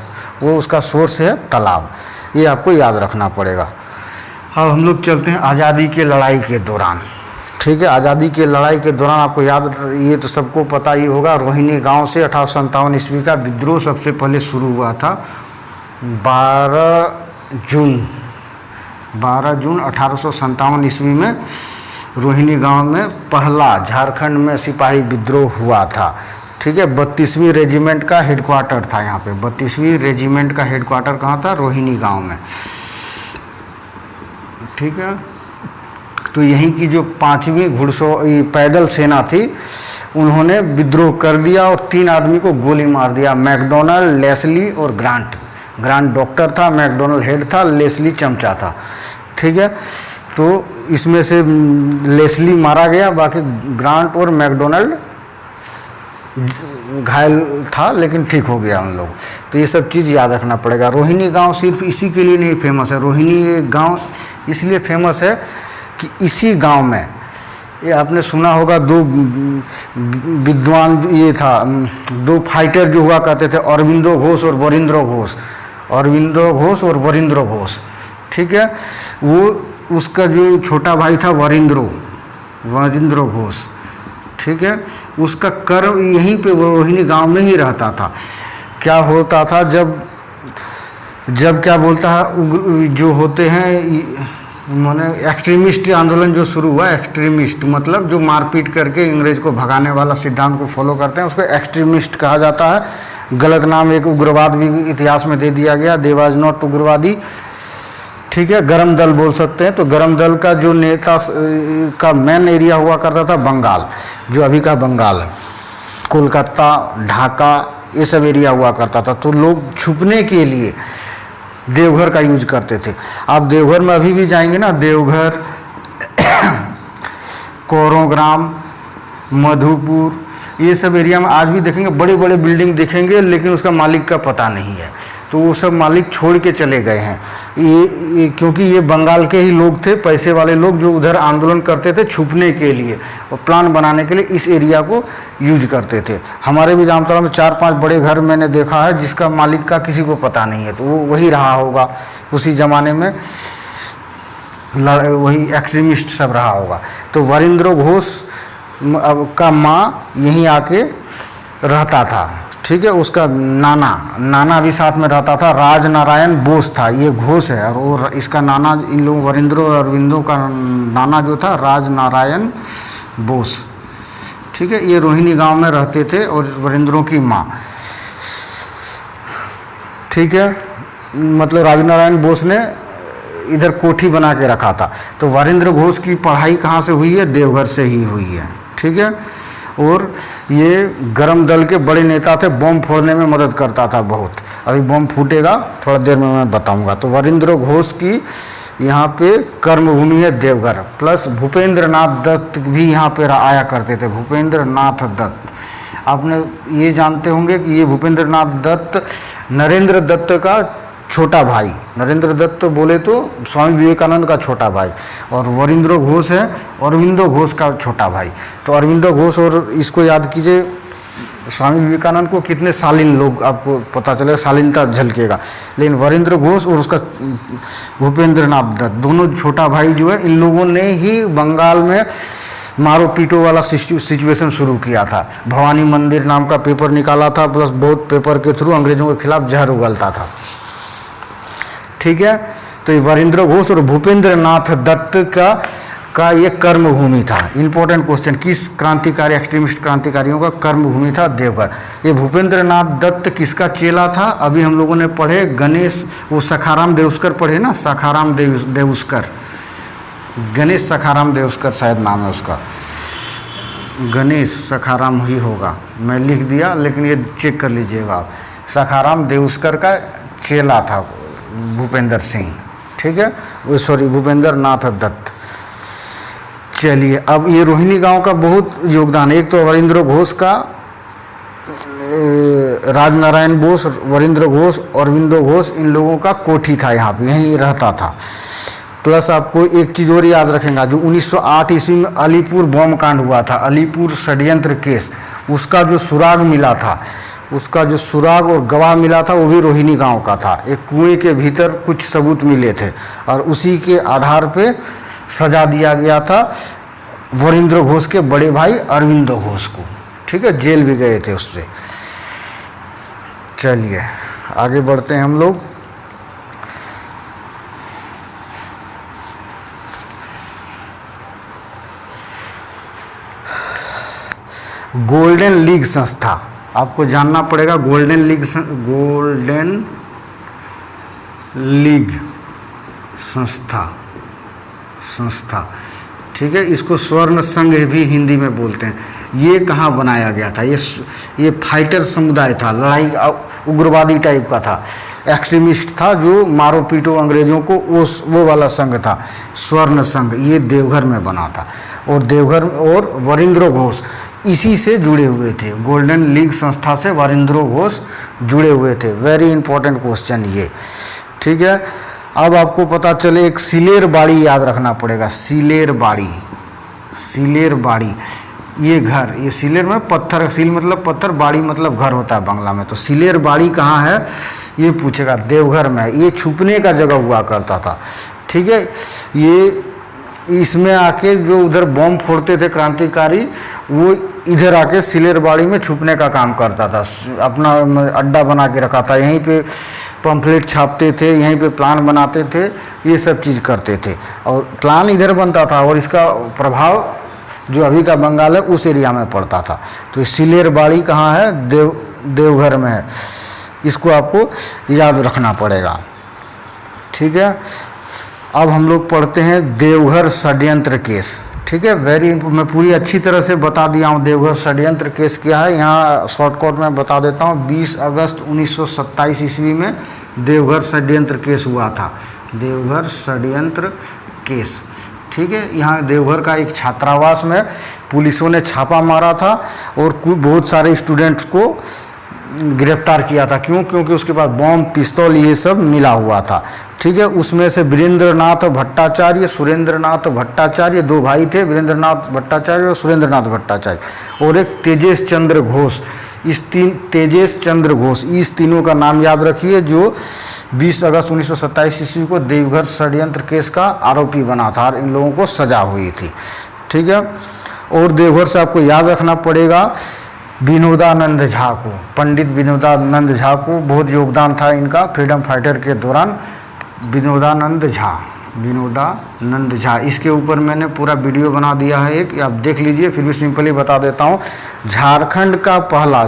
Speaker 1: वो उसका सोर्स है तालाब, ये आपको याद रखना पड़ेगा। अब हम लोग चलते हैं आज़ादी के लड़ाई के दौरान, ठीक है। आज़ादी के लड़ाई के दौरान आपको याद, ये तो सबको पता ही होगा, रोहिणी गांव से 1857 ईस्वी का विद्रोह सबसे पहले शुरू हुआ था। 12 जून 1857 ईस्वी में रोहिणी गांव में पहला झारखंड में सिपाही विद्रोह हुआ था, ठीक है। 32वीं रेजिमेंट का हेडक्वार्टर था यहाँ पे। 32वीं रेजिमेंट का हेडक्वार्टर कहाँ था, रोहिणी गांव में, ठीक है। तो यहीं की जो 5वीं पैदल सेना थी उन्होंने विद्रोह कर दिया और 3 आदमी को गोली मार दिया, मैकडोनल्ड, लेस्ली और ग्रांट। ग्रांट डॉक्टर था, मैकडोनल्ड हेड था, लेस्ली चमचा था, ठीक है। तो इसमें से लेस्ली मारा गया, बाकी ग्रांट और मैकडोनल्ड घायल था लेकिन ठीक हो गया उन लोग। तो ये सब चीज़ याद रखना पड़ेगा। रोहिणी गांव सिर्फ इसी के लिए नहीं फेमस है, रोहिणी गांव इसलिए फेमस है कि इसी गांव में, ये आपने सुना होगा, 2 विद्वान ये था, 2 फाइटर जो हुआ करते थे, अरविंदो घोष और वरिंद्र घोष, अरविंदो घोष और वरिंद्र घोष, ठीक है। वो उसका जो छोटा भाई था वरिंद्र घोष, ठीक है, उसका कर्म यहीं पे रोहिणी गांव में ही रहता था। क्या होता था, जब क्या बोलता है, जो होते हैं माने एक्सट्रीमिस्ट आंदोलन जो शुरू हुआ, एक्सट्रीमिस्ट मतलब जो मारपीट करके इंग्रेज को भगाने वाला सिद्धांत को फॉलो करते हैं, उसको एक्सट्रीमिस्ट कहा जाता है। गलत नाम एक उग्रवाद भी इतिहास में दे दिया गया, दे वाज नॉट उग्रवादी, ठीक है। गरम दल बोल सकते हैं। तो गरम दल का जो नेता का मेन एरिया हुआ करता था बंगाल, जो अभी का बंगाल है, कोलकाता, ढाका, ये सब एरिया हुआ करता था। तो लोग छुपने के लिए देवघर का यूज करते थे। आप देवघर में अभी भी जाएंगे ना, देवघर, कोरोग्राम, मधुपुर, ये सब एरिया में आज भी देखेंगे बड़े बड़े बिल्डिंग देखेंगे, लेकिन उसका मालिक का पता नहीं है। तो वो सब मालिक छोड़ के चले गए हैं। ये क्योंकि ये बंगाल के ही लोग थे, पैसे वाले लोग, जो उधर आंदोलन करते थे छुपने के लिए और प्लान बनाने के लिए इस एरिया को यूज करते थे। हमारे भी जामताड़ा में 4-5 बड़े घर मैंने देखा है जिसका मालिक का किसी को पता नहीं है। तो वो वही रहा होगा उसी ज़माने में, वही एक्सट्रीमिस्ट सब रहा होगा। तो वरिंद्र घोष का माँ यहीं आके रहता था, ठीक है। उसका नाना भी साथ में रहता था, राजनारायण बोस था, ये घोष है। और वो इसका नाना, इन लोगों वरिंद्र और अरविंदों का नाना जो था राजनारायण बोस, ठीक है। ये रोहिणी गांव में रहते थे और वरिंद्रों की माँ, ठीक है। मतलब राजनारायण बोस ने इधर कोठी बना के रखा था। तो वरिंद्र घोष की पढ़ाई कहाँ से हुई है, देवघर से ही हुई है, ठीक है। और ये गरम दल के बड़े नेता थे, बम फोड़ने में मदद करता था बहुत। अभी बम फूटेगा थोड़ा देर में मैं बताऊंगा। तो वरिंद्र घोष की यहाँ पे कर्मभूमि है देवघर। प्लस भूपेंद्र नाथ दत्त भी यहाँ पे आया करते थे, भूपेंद्र नाथ दत्त। आपने ये जानते होंगे कि ये भूपेंद्र नाथ दत्त नरेंद्र दत्त का छोटा भाई, नरेंद्र दत्त बोले तो स्वामी विवेकानंद का छोटा भाई, और वरिंद्र घोष है अरविंदो घोष का छोटा भाई। तो अरविंदो घोष, और इसको याद कीजिए स्वामी विवेकानंद को कितने शालीन लोग आपको पता चलेगा, शालीनता झलकेगा। लेकिन वरिंद्र घोष और उसका भूपेंद्र नाथ दत्त दोनों छोटा भाई जो है, इन लोगों ने ही बंगाल में मारो पीटो वाला सिचुएशन शुरू किया था। भवानी मंदिर नाम का पेपर निकाला था, प्लस बहुत पेपर के थ्रू अंग्रेजों के खिलाफ जहर उगलता था। ठीक है, तो ये वरिंद्र घोष और भूपेंद्र नाथ दत्त का ये कर्मभूमि था। इंपॉर्टेंट क्वेश्चन, किस क्रांतिकारी एक्सट्रीमिस्ट क्रांतिकारियों का कर्मभूमि था? देवघर। ये भूपेंद्र नाथ दत्त किसका चेला था? अभी हम लोगों ने पढ़े गणेश, वो सखाराम देउस्कर पढ़े ना, सखाराम देउस्कर, गणेश सखाराम देउस्कर शायद नाम है उसका, गणेश सखाराम ही होगा, मैं लिख दिया लेकिन ये चेक कर लीजिएगा आप। सखाराम देउस्कर का चेला था भूपेंद्र सिंह, ठीक है, वो सॉरी भूपेंद्र नाथ दत्त। चलिए, अब ये रोहिणी गांव का बहुत योगदान है। एक तो वरिंद्र घोष का, राजनारायण बोस, वरिंद्र घोष, अरविंदो घोष, इन लोगों का कोठी था यहाँ पे, यहीं रहता था। प्लस आपको एक चीज़ और याद रखेंगे, जो 1908 ईस्वी में अलीपुर बॉम्ब कांड हुआ था, अलीपुर षड्यंत्र केस, उसका जो सुराग मिला था, उसका जो सुराग और गवाह मिला था, वो भी रोहिणी गांव का था। एक कुएं के भीतर कुछ सबूत मिले थे और उसी के आधार पे सजा दिया गया था वरिंद्र घोष के बड़े भाई अरविंदो घोष को। ठीक है, जेल भी गए थे उससे। चलिए आगे बढ़ते हैं हम लोग। गोल्डन लीग संस्था आपको जानना पड़ेगा। गोल्डन लीग संस्था, ठीक है, इसको स्वर्ण संघ भी हिंदी में बोलते हैं। ये कहाँ बनाया गया था? ये फाइटर समुदाय था, लड़ाई उग्रवादी टाइप का था, एक्सट्रीमिस्ट था, जो मारो पीटो अंग्रेजों को, वो वाला संघ था स्वर्ण संघ। ये देवघर में बना था और देवघर और वरिंद्र घोष इसी से जुड़े हुए थे। गोल्डन लीग संस्था से वरिंद्र घोष जुड़े हुए थे। वेरी इंपॉर्टेंट क्वेश्चन ये, ठीक है। अब आपको पता चले, एक सिलेर बाड़ी याद रखना पड़ेगा। सिलेर बाड़ी, ये घर, ये सिलेर में पत्थर, सील मतलब पत्थर, बाड़ी मतलब घर होता है बांग्ला में। तो सिलेर बाड़ी कहाँ है ये पूछेगा, देवघर में। ये छुपने का जगह हुआ करता था, ठीक है। ये इसमें आके जो उधर बॉम्ब फोड़ते थे क्रांतिकारी, वो इधर आके सिलेर बाड़ी में छुपने का काम करता था, अपना अड्डा बना के रखा था। यहीं पे पम्फलेट छापते थे, यहीं पे प्लान बनाते थे, ये सब चीज़ करते थे और प्लान इधर बनता था और इसका प्रभाव जो अभी का बंगाल है उस एरिया में पड़ता था। तो सिलेर बाड़ी कहाँ है? देवघर में है। इसको आपको याद रखना पड़ेगा, ठीक है। अब हम लोग पढ़ते हैं देवघर षड्यंत्र केस, ठीक है। मैं पूरी अच्छी तरह से बता दिया हूँ देवघर षड्यंत्र केस क्या है। यहाँ शॉर्टकट में बता देता हूँ। 20 अगस्त 1927 ईस्वी में देवघर षड्यंत्र केस हुआ था। देवघर षड्यंत्र केस, ठीक है। यहाँ देवघर का एक छात्रावास में पुलिसों ने छापा मारा था और बहुत सारे स्टूडेंट्स को गिरफ्तार किया था। क्यों? क्योंकि उसके पास बॉम्ब, पिस्तौल ये सब मिला हुआ था, ठीक है। उसमें से वीरेंद्रनाथ भट्टाचार्य, सुरेंद्रनाथ भट्टाचार्य, दो भाई थे, वीरेंद्रनाथ भट्टाचार्य और सुरेंद्रनाथ भट्टाचार्य, और एक तेजेश चंद्र घोष। तेजेश चंद्र घोष, इस तीनों का नाम याद रखिए, जो 20 अगस्त 1927 ईस्वी को देवघर षड्यंत्र केस का आरोपी बना था और इन लोगों को सजा हुई थी, ठीक है। और देवघर से आपको याद रखना पड़ेगा विनोदानंद झा को, पंडित विनोदानंद झा को बहुत योगदान था इनका फ्रीडम फाइटर के दौरान। विनोदानंद झा, इसके ऊपर मैंने पूरा वीडियो बना दिया है एक, आप देख लीजिए। फिर भी सिंपली बता देता हूँ। झारखंड का पहला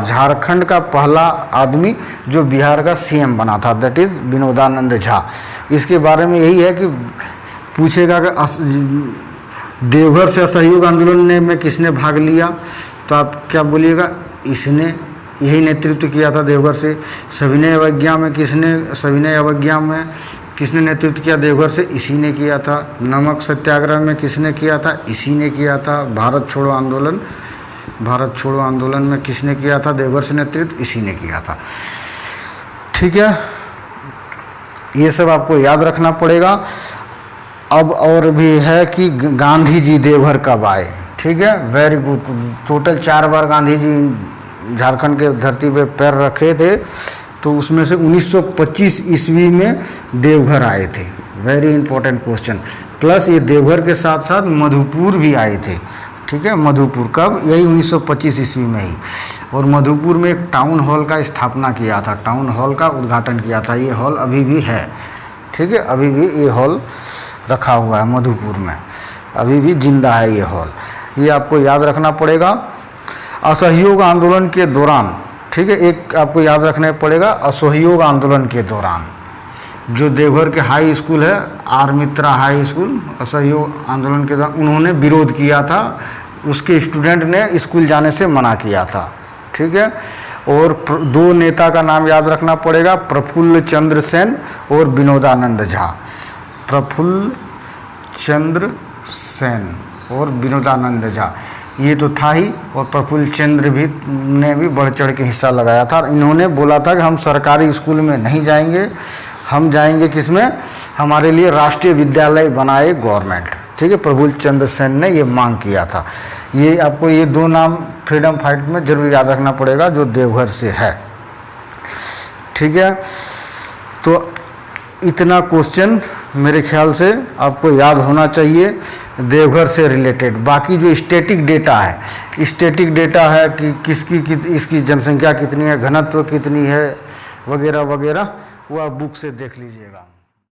Speaker 1: आदमी जो बिहार का सीएम बना था, दैट इज़ विनोदानंद झा। इसके बारे में यही है कि पूछेगा कि देवघर से असहयोग आंदोलन में किसने भाग लिया, तो आप क्या बोलिएगा? इसने यही नेतृत्व किया था देवघर से। सविनय अवज्ञा में किसने नेतृत्व किया देवघर से? इसी ने किया था। नमक सत्याग्रह में किसने किया था? इसी ने किया था। भारत छोड़ो आंदोलन में किसने किया था देवघर से नेतृत्व? इसी ने किया था, ठीक है। ये सब आपको याद रखना पड़ेगा। अब और भी है कि गांधी जी देवघर कब आए, ठीक है। Very good. टोटल 4 बार गांधी जी झारखंड के धरती पे पैर रखे थे तो उसमें से 1925 ईस्वी में देवघर आए थे। Very important question. प्लस ये देवघर के साथ साथ मधुपुर भी आए थे। ठीक है, मधुपुर कब? यही 1925 ईस्वी में ही। और मधुपुर में एक टाउन हॉल का स्थापना किया था, टाउन हॉल का उद्घाटन किया था। ये हॉल अभी भी है। ठीक है, अभी भी ये हॉल रखा हुआ है मधुपुर में, अभी भी जिंदा है ये हॉल। ये आपको याद रखना पड़ेगा। असहयोग आंदोलन के दौरान, ठीक है, एक आपको याद रखना पड़ेगा, असहयोग आंदोलन के दौरान जो देवघर के हाई स्कूल है, आर मित्रा हाई स्कूल, असहयोग आंदोलन के दौरान उन्होंने विरोध किया था, उसके स्टूडेंट ने स्कूल जाने से मना किया था। ठीक है, और दो नेता का नाम याद रखना पड़ेगा, प्रफुल्ल चंद्र सेन और विनोदानंद झा। प्रफुल्ल चंद्र सेन और विनोदानंद झा, ये तो था ही। और प्रफुल्ल चंद्र भी ने भी बढ़ चढ़ के हिस्सा लगाया था। इन्होंने बोला था कि हम सरकारी स्कूल में नहीं जाएंगे, हम जाएंगे किस में, हमारे लिए राष्ट्रीय विद्यालय बनाए गवर्नमेंट। ठीक है, प्रफुल्ल चंद्र सेन ने ये मांग किया था। ये आपको ये दो नाम फ्रीडम फाइट में जरूर याद रखना पड़ेगा जो देवघर से है। ठीक है, तो इतना क्वेश्चन मेरे ख्याल से आपको याद होना चाहिए देवघर से रिलेटेड। बाकी जो स्टैटिक डेटा है, स्टैटिक डेटा है कि इसकी जनसंख्या कितनी है, घनत्व कितनी है, वगैरह वगैरह, वो आप बुक से देख लीजिएगा।